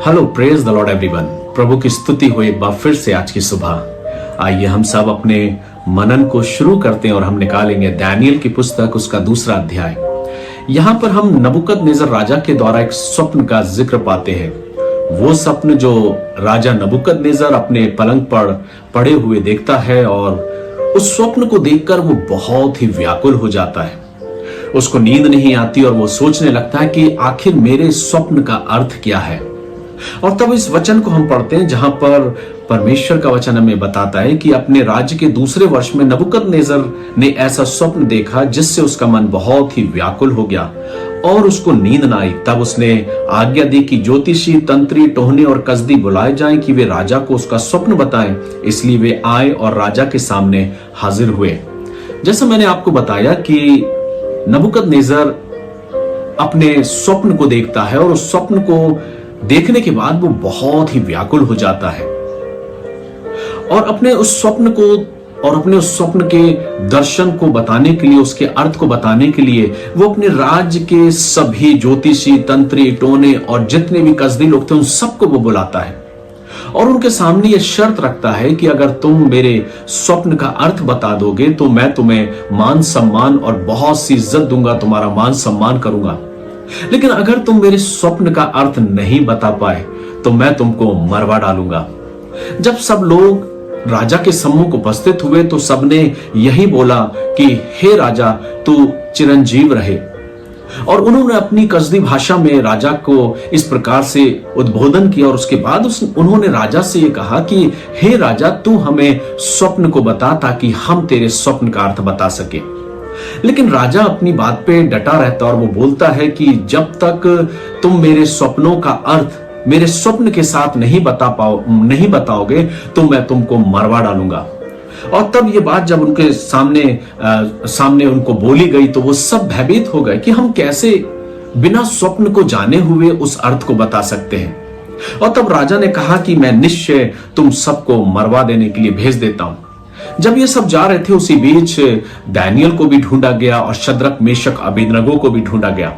Hello, praise the Lord everyone. प्रभु की स्तुति हो एक बार फिर से आज की सुबह। आइए हम सब अपने मनन को शुरू करते हैं और हम निकालेंगे दानियेल की पुस्तक, उसका दूसरा अध्याय। यहाँ पर हम नबूकदनेस्सर राजा के द्वारा एक स्वप्न का जिक्र पाते हैं। वो स्वप्न जो राजा नबूकदनेस्सर अपने पलंग पर पड़े हुए देखता है और उस स्वप्न को देखकर वो बहुत ही व्याकुल हो जाता है। उसको नींद नहीं आती और वो सोचने लगता है कि आखिर मेरे स्वप्न का अर्थ क्या है। और तब इस वचन को हम पढ़ते हैं जहां पर परमेश्वर का वचन हमें बताता है कि अपने राज्य के दूसरे वर्ष में नबूकदनेस्सर ने ऐसा स्वप्न देखा जिससे उसका मन बहुत ही व्याकुल हो गया और उसको नींद ना आई। तब उसने आज्ञा दी कि ज्योतिषी, तंत्री, टोहने और कसदी बुलाए जाएं कि वे राजा को उसका स्वप्न बताएं। इसलिए वे आए और राजा के सामने हाजिर हुए। जैसा मैंने आपको बताया कि नबूकदनेस्सर अपने स्वप्न को देखता है और उस स्वप्न को देखने के बाद वो बहुत ही व्याकुल हो जाता है और अपने उस स्वप्न के दर्शन को बताने के लिए, उसके अर्थ को बताने के लिए वो अपने राज्य के सभी ज्योतिषी, तंत्री, टोने और जितने भी कसदी लोग थे उन सबको वो बुलाता है और उनके सामने ये शर्त रखता है कि अगर तुम मेरे स्वप्न का अर्थ बता दोगे तो मैं तुम्हें मान सम्मान और बहुत सी इज्जत दूंगा, तुम्हारा मान सम्मान करूंगा। लेकिन अगर तुम मेरे स्वप्न का अर्थ नहीं बता पाए तो मैं तुमको मरवा डालूंगा। जब सब लोग राजा के सम्मुख उपस्थित हुए तो सबने यही बोला कि हे राजा, तू चिरंजीव रहे। और उन्होंने अपनी कसदी भाषा में राजा को इस प्रकार से उद्बोधन किया और उसके बाद उन्होंने राजा से ये कहा कि हे राजा, तू हमें स्वप्न को बता ताकि हम तेरे स्वप्न का अर्थ बता सके। लेकिन राजा अपनी बात पे डटा रहता और वो बोलता है कि जब तक तुम मेरे स्वप्नों का अर्थ मेरे स्वप्न के साथ नहीं बताओगे तो मैं तुमको मरवा डालूंगा। और तब ये बात जब उनके सामने उनको बोली गई तो वो सब भयभीत हो गए कि हम कैसे बिना स्वप्न को जाने हुए उस अर्थ को बता सकते हैं। और तब राजा ने कहा कि मैं निश्चय तुम सबको मरवा देने के लिए भेज देता हूं। जब ये सब जा रहे थे उसी बीच दानियेल को भी ढूंढा गया और शद्रक, मेशक, अबेदनगो को भी ढूंढा गया।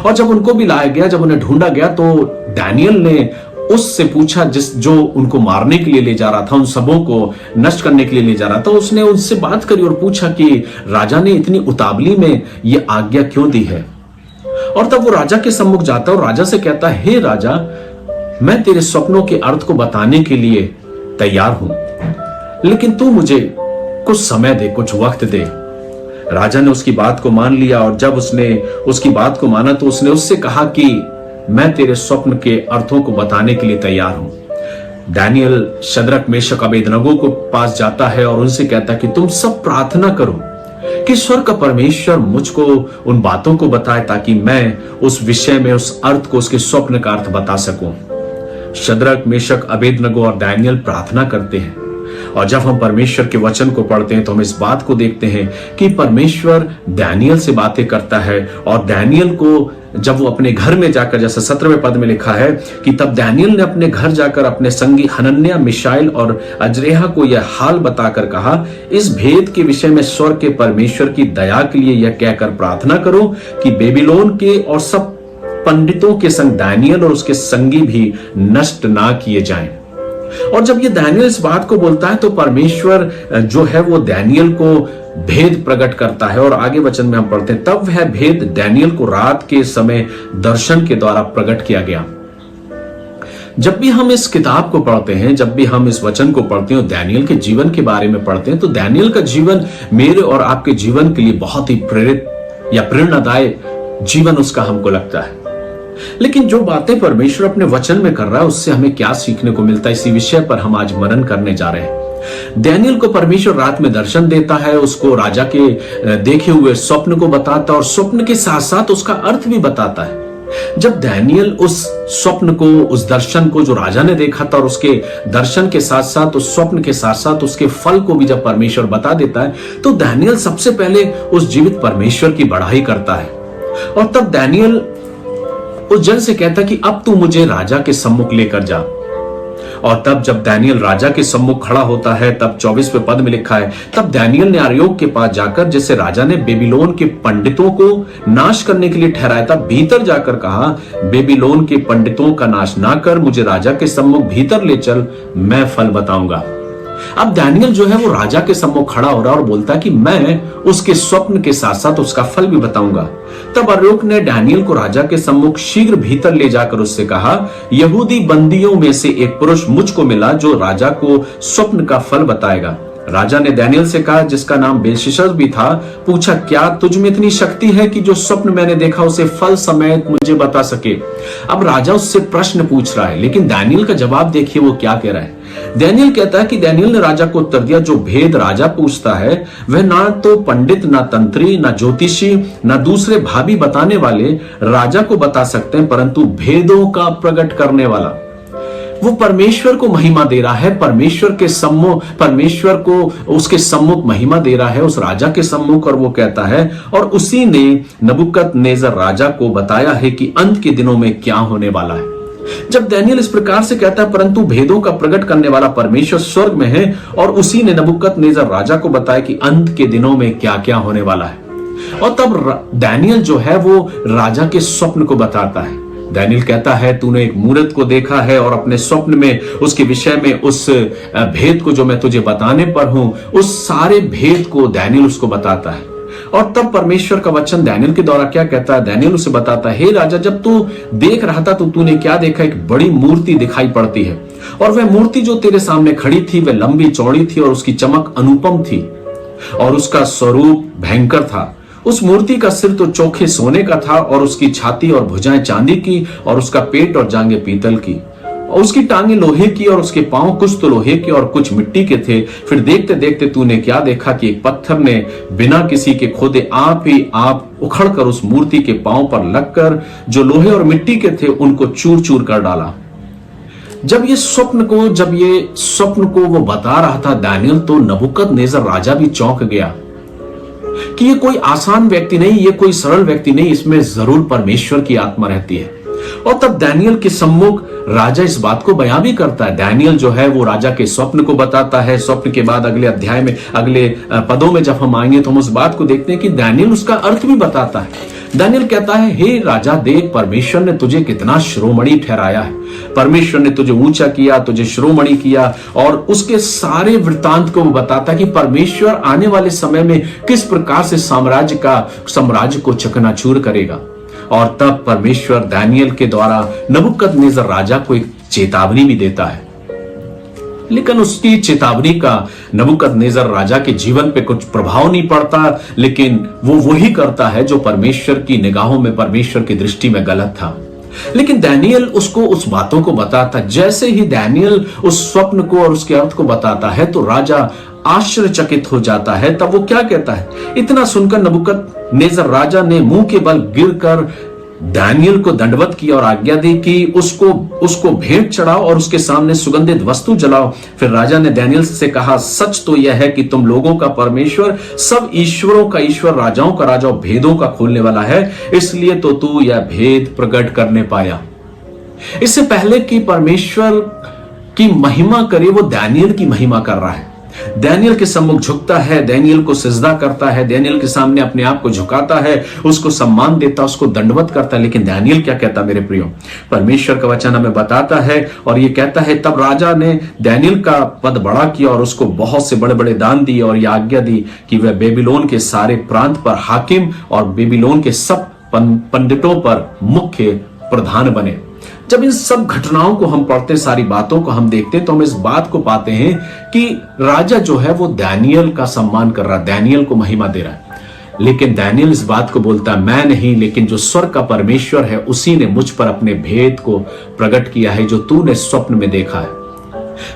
और जब उनको भी लाया गया, जब उन्हें ढूंढा गया तो दानियेल ने उससे पूछा जो उनको मारने के लिए ले जा रहा था, उन सबों को नष्ट करने के लिए ले जा रहा था। उसने उनसे बात करी और पूछा कि राजा ने इतनी उतावली में ये आज्ञा क्यों दी है। और तब वो राजा के सम्मुख जाता और राजा से कहता, हे राजा, मैं तेरे स्वप्नों के अर्थ को बताने के लिए तैयार हूं, लेकिन तू मुझे कुछ समय दे, कुछ वक्त दे। राजा ने उसकी बात को मान लिया और जब उसने उसकी बात को माना तो उसने उससे कहा कि मैं तेरे स्वप्न के अर्थों को बताने के लिए तैयार हूं। दानियेल शद्रक, मेशक, अबेदनगो को पास जाता है और उनसे कहता है कि तुम सब प्रार्थना करो कि स्वर्ग का परमेश्वर मुझको उन बातों को बताए ताकि मैं उस विषय में, उस अर्थ को, उसके स्वप्न का अर्थ बता सकूं। शद्रक, मेशक, अबेदनगो और दानियेल प्रार्थना करते हैं और जब हम परमेश्वर के वचन को पढ़ते हैं तो हम इस बात को देखते हैं कि परमेश्वर दानियेल से बातें करता है। और दानियेल को जब वो अपने घर में जाकर, जैसा 17वें पद में लिखा है कि तब दानियेल ने अपने घर जाकर अपने संगी हनन्याह, मिशाएल और अजरेहा को यह हाल बताकर कहा, इस भेद के विषय में स्वर्ग के परमेश्वर की दया के लिए यह कहकर प्रार्थना करो कि बेबीलोन के और सब पंडितों के संग दानियेल और उसके संगी भी नष्ट ना किए जाएं। और जब ये दानियेल इस बात को बोलता है तो परमेश्वर जो है वो दानियेल को भेद प्रकट करता है। और आगे वचन में हम पढ़ते हैं, तब वह भेद दानियेल को रात के समय दर्शन के द्वारा प्रकट किया गया। जब भी हम इस किताब को पढ़ते हैं, जब भी हम इस वचन को पढ़ते हैं, दानियेल के जीवन के बारे में पढ़ते हैं, तो दानियेल का जीवन मेरे और आपके जीवन के लिए बहुत ही प्रेरित या प्रेरणादायक जीवन उसका हमको लगता है। लेकिन जो बातें परमेश्वर अपने वचन में कर रहा है उससे हमें क्या सीखने को मिलता है, इसी विषय पर हम आज मनन करने जा रहे हैं। दानियेल को परमेश्वर रात में दर्शन देता है, उसको राजा के देखे हुए स्वप्न को बताता है और स्वप्न के साथ साथ उसका अर्थ भी बताता है। जब दानियेल उस स्वप्न को, उस दर्शन को जो राजा ने देखा था और उसके दर्शन के साथ साथ, उस स्वप्न के साथ साथ उसके फल को भी जब परमेश्वर बता देता है तो दानियेल सबसे पहले उस जीवित परमेश्वर की बड़ाई करता है। और तब दानियेल उस जन से कहता कि अब तू मुझे राजा के सम्मुख लेकर जा। और तब जब दानियल राजा के सम्मुख खड़ा होता है, तब 24वें पद में लिखा है, तब दानियल ने अर्योक के पास जाकर, जिसे राजा ने बेबीलोन के पंडितों को नाश करने के लिए ठहराया था, भीतर जाकर कहा, बेबीलोन के पंडितों का नाश ना कर, मुझे राजा के सम्मुख भीतर ले चल, मैं फल बताऊंगा। अब दानियल जो है वो राजा के सम्मुख खड़ा हो रहा है और बोलता है कि मैं उसके स्वप्न के साथ साथ उसका फल भी बताऊंगा। तब अर्योक ने दानियल को राजा के सम्मुख शीघ्र भीतर ले जाकर उससे कहा, यहूदी बंदियों में से एक पुरुष मुझको मिला जो राजा को स्वप्न का फल बताएगा। राजा ने दानियल से कहा, जिसका नाम बेलशस्सर भी था, पूछा, क्या तुझ में इतनी शक्ति है कि जो स्वप्न मैंने देखा उसे फल समेत मुझे बता सके। अब राजा उससे प्रश्न पूछ रहा है, लेकिन दानियल का जवाब देखिए वो क्या कह रहा है। दानियल कहता है कि दानियल ने राजा को उत्तर दिया, जो भेद राजा पूछता है वह ना तो पंडित, ना तंत्री, ना ज्योतिषी, ना दूसरे भावी बताने वाले राजा को बता सकते हैं, परंतु भेदों का प्रकट करने वाला वो परमेश्वर को महिमा दे रहा है। परमेश्वर को उसके सम्मुख महिमा दे रहा है, उस राजा के सम्मुख। और वो कहता है, और उसी ने नबूकदनेस्सर राजा को बताया है कि अंत के दिनों में क्या होने वाला है। जब दानियल इस प्रकार से कहता है, परंतु भेदों का प्रकट करने वाला परमेश्वर स्वर्ग में है, और उसी ने नबूकदनेस्सर राजा को बताया कि अंत के दिनों में क्या क्या होने वाला है। और तब दानियल जो है वो राजा के स्वप्न को बताता है। दानियल कहता है, तूने एक मूरत को देखा है और अपने स्वप्न में उसके विषय में उस भेद को जो मैं तुझे बताने पर हूं, उस सारे भेद को दानियल उसको बताता है। और तब परमेश्वर का वचन दानियल के द्वारा क्या कहता है, दानियल उसे बताता है, हे राजा, जब तू देख रहा था तो तूने क्या देखा, एक बड़ी मूर्ति दिखाई पड़ती है, और वह मूर्ति जो तेरे सामने खड़ी थी वह लंबी चौड़ी थी और उसकी चमक अनुपम थी और उसका स्वरूप भयंकर था। उस मूर्ति का सिर तो चोखे सोने का था और उसकी छाती और भुजाएं चांदी की और उसका पेट और जांघें पीतल की और उसकी टांगे लोहे की और उसके पांव कुछ तो लोहे के और कुछ मिट्टी के थे। फिर देखते देखते तूने क्या देखा कि एक पत्थर ने बिना किसी के खोदे आप ही आप उखड़कर उस मूर्ति के पांव पर लगकर जो लोहे और मिट्टी के थे उनको चूर चूर कर डाला। जब ये स्वप्न को वो बता रहा था दानियल, तो नबूकदनेस्सर राजा भी चौंक गया कि ये कोई आसान व्यक्ति नहीं, ये कोई सरल व्यक्ति नहीं, इसमें जरूर परमेश्वर की आत्मा रहती है। और तब दानियल के सम्मुख राजा इस बात को बयां भी करता है। दानियल जो है वो राजा के स्वप्न को बताता है। स्वप्न के बाद अगले अध्याय में, अगले पदों में जब हम आएंगे तो हम उस बात को देखते हैं कि दानियल उसका अर्थ भी बताता है। दानियल कहता है, हे राजा, देख, परमेश्वर ने तुझे कितना शिरोमणि ठहराया है। परमेश्वर ने तुझे ऊंचा किया, तुझे शिरोमणि किया, और उसके सारे वृत्तांत को बताता है कि परमेश्वर आने वाले समय में किस प्रकार से साम्राज्य को चकनाचूर करेगा। और तब परमेश्वर दानियल के द्वारा नबूकदनेस्सर राजा को एक चेतावनी भी देता है, लेकिन उसकी चेतावनी का नबूकदनेस्सर राजा के जीवन पे कुछ प्रभाव नहीं पड़ता, लेकिन वो वही करता है जो परमेश्वर की निगाहों में, परमेश्वर की दृष्टि में गलत था। लेकिन दानियल उसको उस बातों को बताता। जैसे ही दानियल उस स्वप्न को और उसके अर्थ को बताता है तो राजा आश्चर्यचकित हो जाता है। तब वो क्या कहता है, इतना सुनकर नबूकदनेस्सर राजा ने मुंह के बल गिरकर दानियल को दंडवत किया और आज्ञा दी कि उसको भेंट चढ़ाओ और उसके सामने सुगंधित वस्तु जलाओ। फिर राजा ने दानियल से कहा, सच तो यह है कि तुम लोगों का परमेश्वर, सब ईश्वरों का ईश्वर, राजाओं का राजा, भेदों का खोलने वाला है, इसलिए तो तू यह भेद प्रकट करने पाया। इससे पहले कि परमेश्वर की महिमा करे, वो दानियल की महिमा कर रहा है। दानियल के सम्मुख झुकता है, दानियल को सिजदा करता है, दानियल के सामने अपने आप को झुकाता है, उसको सम्मान देता, उसको दंडवत करता है। लेकिन दानियल क्या कहता, मेरे प्रियो, परमेश्वर का वचन हमें बताता है और ये कहता है, तब राजा ने दानियल का पद बड़ा किया और उसको बहुत से बड़े बड़े दान दिए और यह आज्ञा दी कि वह बेबीलोन के सारे प्रांत पर हाकिम और बेबीलोन के सब पंडितों पर मुख्य प्रधान बने। जब इन सब घटनाओं को हम पढ़ते, सारी बातों को हम देखते, तो हम इस बात को पाते हैं कि राजा जो है वो दानियल का सम्मान कर रहा है, दानियल को महिमा दे रहा है। लेकिन दानियल इस बात को बोलता है, मैं नहीं, लेकिन जो स्वर्ग का परमेश्वर है उसी ने मुझ पर अपने भेद को प्रकट किया है जो तूने स्वप्न में देखा है।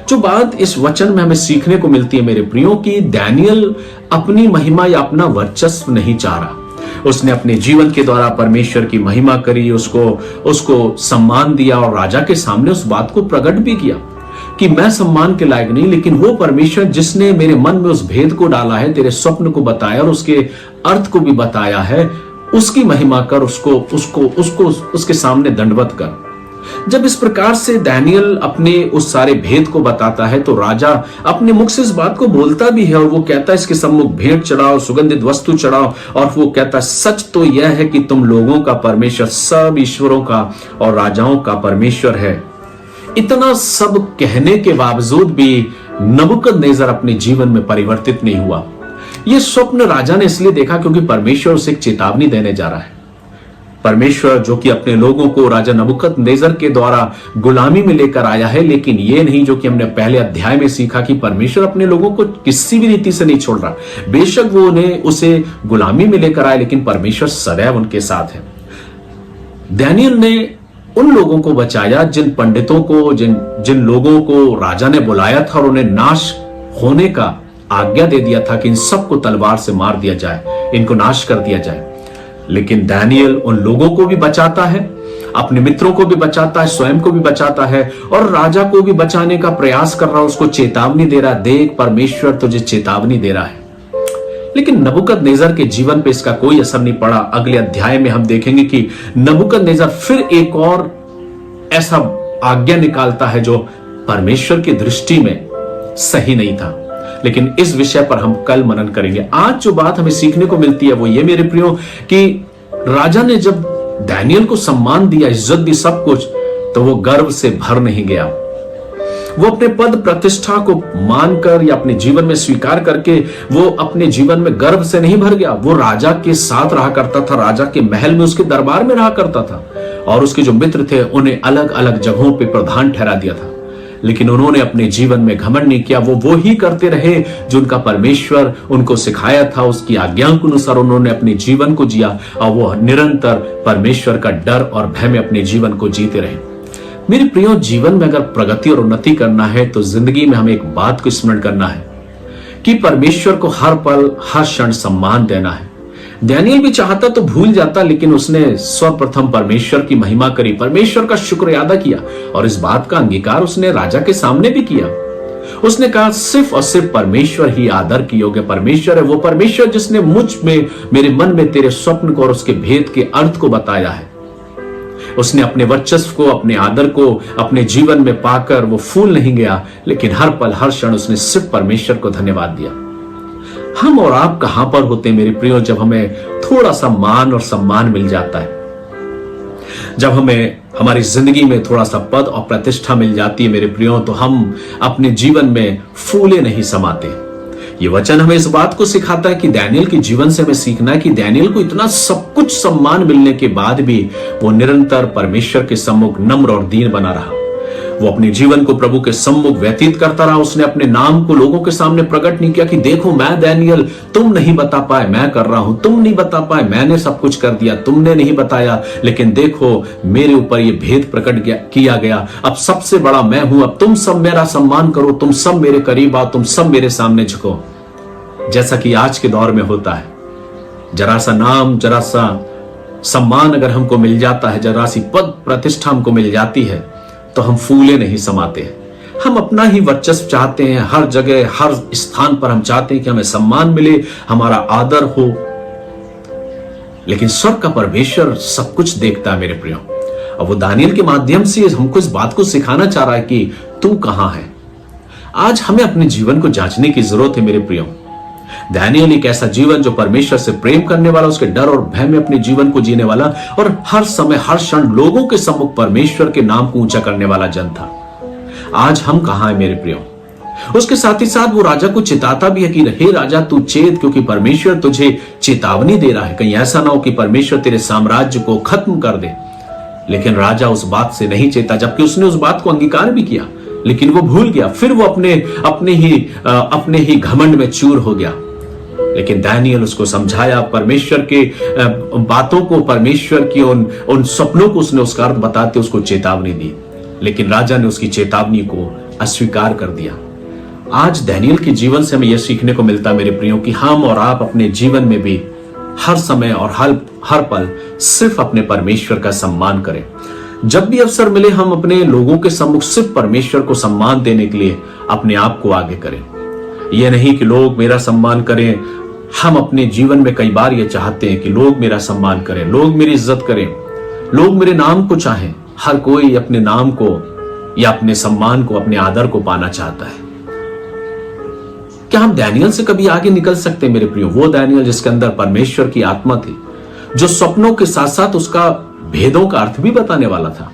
जो बात इस वचन में हमें सीखने को मिलती है मेरे प्रियो, कि दानियल अपनी महिमा या अपना वर्चस्व नहीं चाह रहा। उसने अपने जीवन के द्वारा परमेश्वर की महिमा करी, उसको सम्मान दिया और राजा के सामने उस बात को प्रकट भी किया कि मैं सम्मान के लायक नहीं, लेकिन वो परमेश्वर जिसने मेरे मन में उस भेद को डाला है, तेरे स्वप्न को बताया और उसके अर्थ को भी बताया है, उसकी महिमा कर, उसके सामने दंडवत कर। जब इस प्रकार से दानियल अपने उस सारे भेद को बताता है तो राजा अपने मुख से इस बात को बोलता भी है और वो कहता है इसके सम्मुख भेंट चढ़ाओ, सुगंधित वस्तु चढ़ाओ। और वो कहता है सच तो यह है कि तुम लोगों का परमेश्वर सब ईश्वरों का और राजाओं का परमेश्वर है। इतना सब कहने के बावजूद भी नबूकदनेस्सर अपने जीवन में परिवर्तित नहीं हुआ। यह स्वप्न राजा ने इसलिए देखा क्योंकि परमेश्वर उसे एक चेतावनी देने जा रहा है। परमेश्वर जो कि अपने लोगों को राजा नबूकदनेस्सर के द्वारा गुलामी में लेकर आया है, लेकिन यह नहीं जो कि हमने पहले अध्याय में सीखा कि परमेश्वर अपने लोगों को किसी भी रीति से नहीं छोड़ रहा। बेशक वो उसे गुलामी में लेकर आए, लेकिन परमेश्वर सदैव उनके साथ है। दानियल ने उन लोगों को बचाया जिन पंडितों को, जिन लोगों को राजा ने बुलाया था और उन्हें नाश होने का आज्ञा दे दिया था कि इन सबको तलवार से मार दिया जाए, इनको नाश कर दिया जाए। लेकिन दानियल उन लोगों को भी बचाता है, अपने मित्रों को भी बचाता है, स्वयं को भी बचाता है और राजा को भी बचाने का प्रयास कर रहा है, उसको चेतावनी दे रहा है, देख परमेश्वर तुझे चेतावनी दे रहा है। लेकिन नबूकदनेस्सर के जीवन पे इसका कोई असर नहीं पड़ा। अगले अध्याय में हम देखेंगे कि नबूकदनेस्सर फिर एक और ऐसा आज्ञा निकालता है जो परमेश्वर की दृष्टि में सही नहीं था। लेकिन इस विषय पर हम कल मनन करेंगे। आज जो बात हमें सीखने को मिलती है वो ये मेरे प्रियो कि राजा ने जब दानियल को सम्मान दिया, इज्जत दी, सब कुछ, तो वो गर्व से भर नहीं गया। वो अपने पद प्रतिष्ठा को मानकर या अपने जीवन में स्वीकार करके वो अपने जीवन में गर्व से नहीं भर गया। वो राजा के साथ रहा करता था, राजा के महल में, उसके दरबार में रहा करता था और उसके जो मित्र थे उन्हें अलग अलग जगहों पे प्रधान ठहरा दिया था। लेकिन उन्होंने अपने जीवन में घमंड नहीं किया। वो ही करते रहे जो उनका परमेश्वर उनको सिखाया था, उसकी आज्ञा के अनुसार उन्होंने अपने जीवन को जिया और वो निरंतर परमेश्वर का डर और भय में अपने जीवन को जीते रहे। मेरे प्रियो, जीवन में अगर प्रगति और उन्नति करना है तो जिंदगी में हमें एक बात को स्मरण करना है कि परमेश्वर को हर पल हर क्षण सम्मान देना है। दानियल भी चाहता तो भूल जाता, लेकिन उसने सर्वप्रथम परमेश्वर की महिमा करी, परमेश्वर का शुक्र अदा किया और इस बात का अंगीकार उसने राजा के सामने भी किया। उसने कहा सिर्फ और सिर्फ परमेश्वर ही आदर की योग्य परमेश्वर है, वो परमेश्वर जिसने मुझ में, मेरे मन में तेरे स्वप्न को और उसके भेद के अर्थ को बताया है। उसने अपने वर्चस्व को, अपने आदर को अपने जीवन में पाकर वो फूल नहीं गया, लेकिन हर पल हर क्षण उसने सिर्फ परमेश्वर को धन्यवाद दिया। हम और आप कहां पर होते हैं मेरे प्रियो जब हमें थोड़ा सा मान और सम्मान मिल जाता है, जब हमें हमारी जिंदगी में थोड़ा सा पद और प्रतिष्ठा मिल जाती है मेरे प्रियो, तो हम अपने जीवन में फूले नहीं समाते। ये वचन हमें इस बात को सिखाता है कि दानियल के जीवन से हमें सीखना है कि दानियल को इतना सब कुछ सम्मान मिलने के बाद भी वो निरंतर परमेश्वर के सम्मुख नम्र और दीन बना रहा। वो अपने जीवन को प्रभु के सम्मुख व्यतीत करता रहा। उसने अपने नाम को लोगों के सामने प्रकट नहीं किया कि देखो मैं दानियल, तुम नहीं बता पाए मैं कर रहा हूं, तुम नहीं बता पाए मैंने सब कुछ कर दिया, तुमने नहीं बताया, लेकिन देखो मेरे ऊपर ये भेद प्रकट किया गया, अब सबसे बड़ा मैं हूं, अब तुम सब मेरा सम्मान करो, तुम सब मेरे करीब आओ, तुम सब मेरे सामने झुको। जैसा कि आज के दौर में होता है, जरा सा नाम, जरा सा सम्मान अगर हमको मिल जाता है, जरा सी पद प्रतिष्ठा हमको मिल जाती है, तो हम फूले नहीं समाते। हम अपना ही वर्चस्व चाहते हैं, हर जगह हर स्थान पर हम चाहते हैं कि हमें सम्मान मिले, हमारा आदर हो। लेकिन स्वर्ग का परमेश्वर सब कुछ देखता है मेरे प्रियो। अब वो दानियल के माध्यम से हमको इस बात को सिखाना चाह रहा है कि तू कहां है। आज हमें अपने जीवन को जांचने की जरूरत है मेरे प्रियो। दानियल एक ऐसा जीवन जो परमेश्वर से प्रेम करने वाला, उसके डर और भय में अपने जीवन को जीने वाला और हर समय हर क्षण लोगों के सम्मुख परमेश्वर के नाम को ऊंचा करने वाला जन था। आज हम कहां हैं मेरे प्रियो। उसके साथ ही साथ वो राजा को चिताता भी है कि हे राजा तू चेत, क्योंकि परमेश्वर तुझे चेतावनी दे रहा है, कहीं ऐसा ना हो कि परमेश्वर तेरे साम्राज्य को खत्म कर दे। लेकिन राजा उस बात से नहीं चेता, जबकि उसने उस बात को अंगीकार भी किया, लेकिन वो भूल गया। फिर वो अपने ही घमंड में चूर हो गया। लेकिन दानियल उसको समझाया, परमेश्वर के बातों को, परमेश्वर की उन सपनों को उसने उसका अर्थ बताते उसको चेतावनी दी, लेकिन राजा ने उसकी चेतावनी को अस्वीकार कर दिया। आज दानियल के जीवन से हमें यह सीखने को मिलता है मेरे प्रियो कि हम और आप अपने जीवन में भी हर समय और हर पल सिर्फ अपने परमेश्वर का सम्मान करें। जब भी अवसर मिले हम अपने लोगों के सम्मुख सिर्फ परमेश्वर को सम्मान देने के लिए अपने आप को आगे करें। यह नहीं कि लोग मेरा सम्मान करें। हम अपने जीवन में कई बार यह चाहते हैं कि लोग मेरा सम्मान करें, लोग मेरी इज्जत करें, लोग मेरे नाम को चाहें, हर कोई अपने नाम को या अपने सम्मान को, अपने आदर को पाना चाहता है। क्या हम डैनियल से कभी आगे निकल सकते हैं मेरे प्रियो? वो डैनियल जिसके अंदर परमेश्वर की आत्मा थी, जो सपनों के साथ साथ उसका भेदों का अर्थ भी बताने वाला था।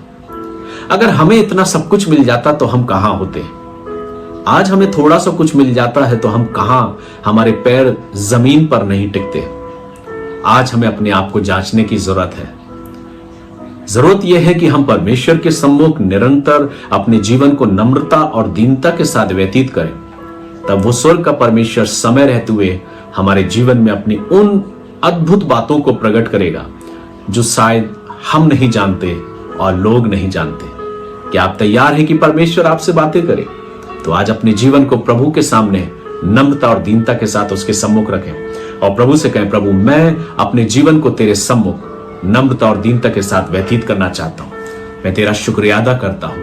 अगर हमें इतना सब कुछ मिल जाता तो हम कहां होते? आज हमें थोड़ा सा कुछ मिल जाता है तो हम कहां, हमारे पैर जमीन पर नहीं टिकते। आज हमें अपने आप को जांचने की जरूरत है। जरूरत यह है कि हम परमेश्वर के सम्मुख निरंतर अपने जीवन को नम्रता और दीनता के साथ व्यतीत करें। तब वो स्वर्ग का परमेश्वर समय रहते हुए हमारे जीवन में अपनी उन अद्भुत बातों को प्रकट करेगा जो शायद हम नहीं जानते और लोग नहीं जानते। क्या आप तैयार हैं कि परमेश्वर आपसे बातें करे? तो आज अपने जीवन को प्रभु के सामने नम्रता और दीनता के साथ उसके सम्मुख रखें और प्रभु से कहें, प्रभु मैं अपने जीवन को तेरे सम्मुख नम्रता और दीनता के साथ व्यतीत करना चाहता हूं। मैं तेरा शुक्रिया अदा करता हूं।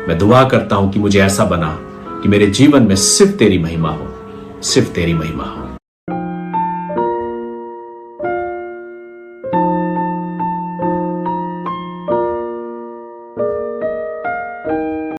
मैं दुआ करता हूं कि मुझे ऐसा बना कि मेरे जीवन में सिर्फ तेरी महिमा हो, सिर्फ तेरी महिमा हो।